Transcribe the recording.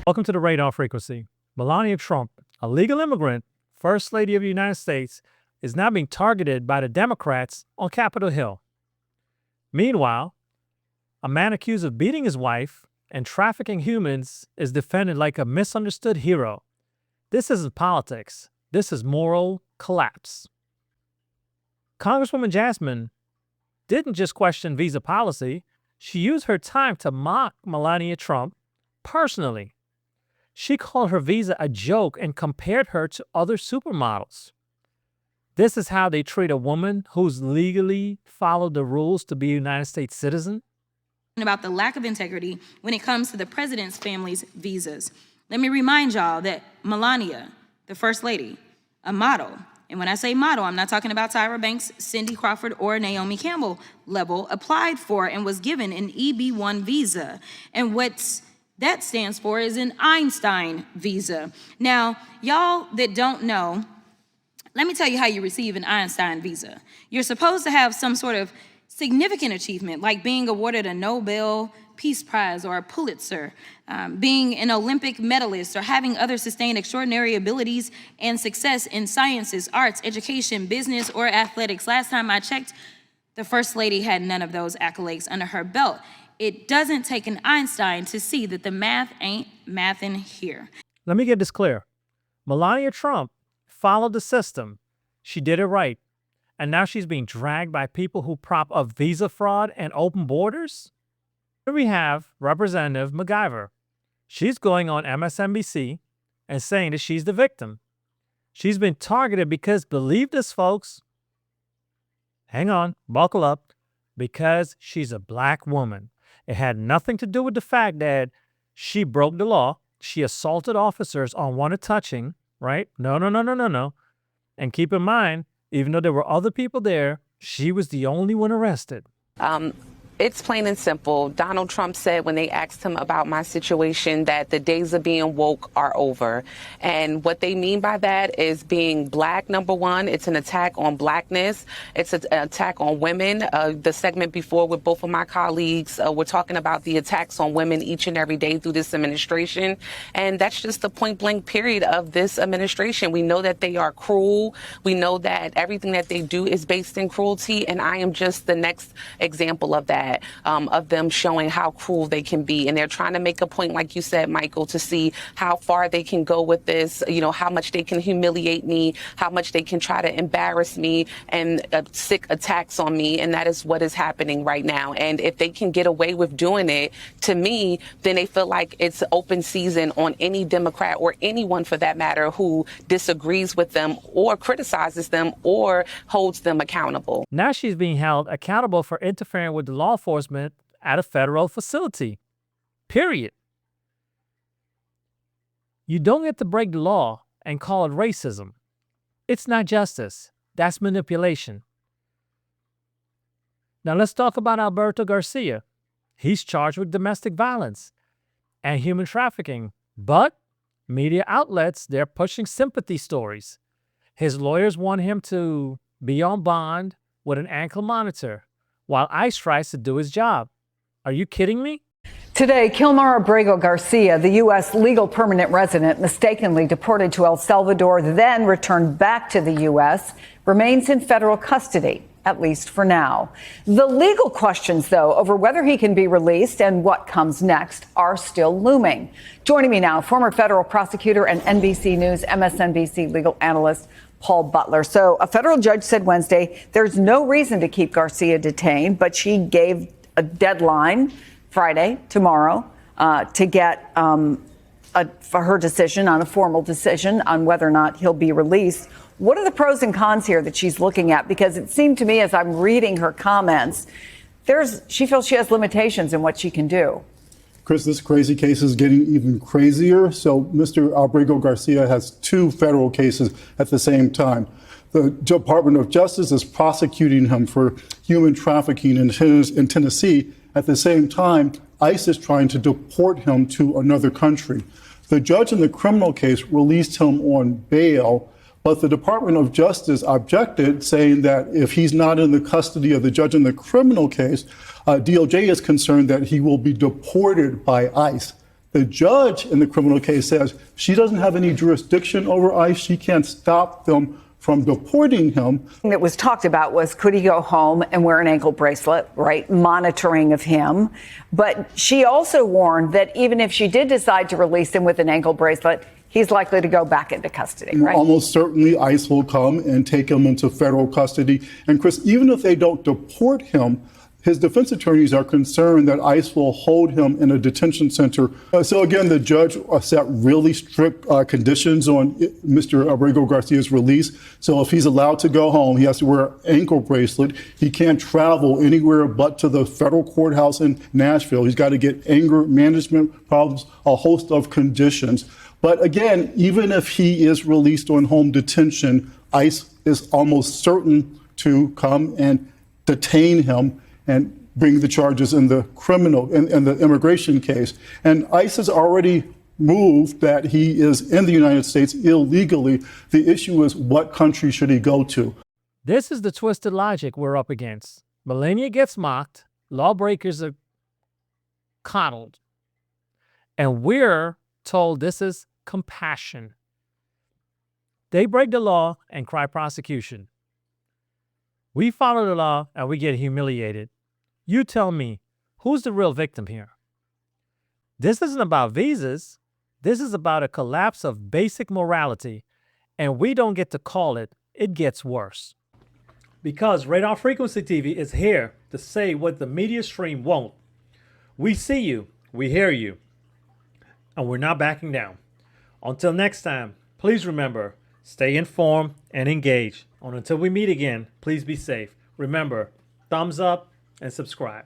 Welcome to the Radar Frequency. Melania Trump, a legal immigrant, First Lady of the United States, is now being targeted by the Democrats on Capitol Hill. Meanwhile, a man accused of beating his wife and trafficking humans is defended like a misunderstood hero. This isn't politics. This is moral collapse. Congresswoman Jasmine didn't just question visa policy. She used her time to mock Melania Trump personally. She called her visa a joke and compared her to other supermodels. This is how they treat a woman who's legally followed the rules to be a United States citizen? About the lack of integrity when it comes to the president's family's visas. Let me remind y'all that Melania, the First Lady, a model, and when I say model, I'm not talking about Tyra Banks, Cindy Crawford, or Naomi Campbell level, applied for and was given an EB-1 visa. And what that stands for is an Einstein visa. Now, y'all that don't know, let me tell you how you receive an Einstein visa. You're supposed to have some sort of significant achievement, like being awarded a Nobel Peace Prize or a Pulitzer, being an Olympic medalist, or having other sustained extraordinary abilities and success in sciences, arts, education, business, or athletics. Last time I checked, the First Lady had none of those accolades under her belt. It doesn't take an Einstein to see that the math ain't mathin' here. Let me get this clear. Melania Trump followed the system. She did it right. And now she's being dragged by people who prop up visa fraud and open borders? Here we have Representative McIver. She's going on MSNBC and saying that she's the victim. She's been targeted because, believe this, folks, hang on, buckle up, because she's a black woman. It had nothing to do with the fact that she broke the law. She assaulted officers on one touching, right? No. And keep in mind, even though there were other people there, she was the only one arrested. It's plain and simple. Donald Trump said when they asked him about my situation that the days of being woke are over. And what they mean by that is being black, number one. It's an attack on blackness. It's an attack on women. The segment before with both of my colleagues, we're talking about the attacks on women each and every day through this administration. And that's just the point blank period of this administration. We know that they are cruel. We know that everything that they do is based in cruelty. And I am just the next example of that. Of them showing how cruel they can be. And they're trying to make a point, like you said, Michael, to see how far they can go with this, you know, how much they can humiliate me, how much they can try to embarrass me and sick attacks on me. And that is what is happening right now. And if they can get away with doing it, to me, then they feel like it's open season on any Democrat or anyone for that matter who disagrees with them or criticizes them or holds them accountable. Now she's being held accountable for interfering with the law enforcement at a federal facility. Period. You don't get to break the law and call it racism. It's not justice. That's manipulation. Now let's talk about Alberto Garcia. He's charged with domestic violence and human trafficking. But media outlets, they're pushing sympathy stories. His lawyers want him to be on bond with an ankle monitor while ICE tries to do his job. Are you kidding me? Today, Kilmar Abrego Garcia, the U.S. legal permanent resident mistakenly deported to El Salvador, then returned back to the U.S., remains in federal custody, at least for now. The legal questions, though, over whether he can be released and what comes next are still looming. Joining me now, former federal prosecutor and NBC News, MSNBC legal analyst, Paul Butler. So a federal judge said Wednesday there's no reason to keep Garcia detained, but she gave a deadline, Friday, tomorrow, to get for her decision on a formal decision on whether or not he'll be released. What are the pros and cons here that she's looking at? Because it seemed to me as I'm reading her comments, she feels she has limitations in what she can do. Chris, this crazy case is getting even crazier. So Mr. Abrego Garcia has two federal cases at the same time. The Department of Justice is prosecuting him for human trafficking in Tennessee. At the same time, ICE is trying to deport him to another country. The judge in the criminal case released him on bail, but the Department of Justice objected, saying that if he's not in the custody of the judge in the criminal case, DOJ is concerned that he will be deported by ICE. The judge in the criminal case says she doesn't have any jurisdiction over ICE. She can't stop them from deporting him. That was talked about was, could he go home and wear an ankle bracelet, right? Monitoring of him. But she also warned that even if she did decide to release him with an ankle bracelet, he's likely to go back into custody, right? Almost certainly ICE will come and take him into federal custody. And Chris, even if they don't deport him, his defense attorneys are concerned that ICE will hold him in a detention center. So again, the judge set really strict conditions on Mr. Abrego Garcia's release. So if he's allowed to go home, he has to wear an ankle bracelet. He can't travel anywhere but to the federal courthouse in Nashville. He's got to get anger management problems, a host of conditions. But again, even if he is released on home detention, ICE is almost certain to come and detain him and bring the charges in the criminal, in the immigration case. And ICE has already moved that he is in the United States illegally. The issue is, what country should he go to? This is the twisted logic we're up against. Melania gets mocked, lawbreakers are coddled, and we're told this is compassion. They break the law and cry prosecution. We follow the law and we get humiliated. You tell me, who's the real victim here? This isn't about visas. This is about a collapse of basic morality, and we don't get to call it. It gets worse. Because Radar Frequency TV is here to say what the media stream won't. We see you, we hear you, and we're not backing down. Until next time, please remember, stay informed and engaged. And until we meet again, please be safe. Remember, thumbs up and subscribe.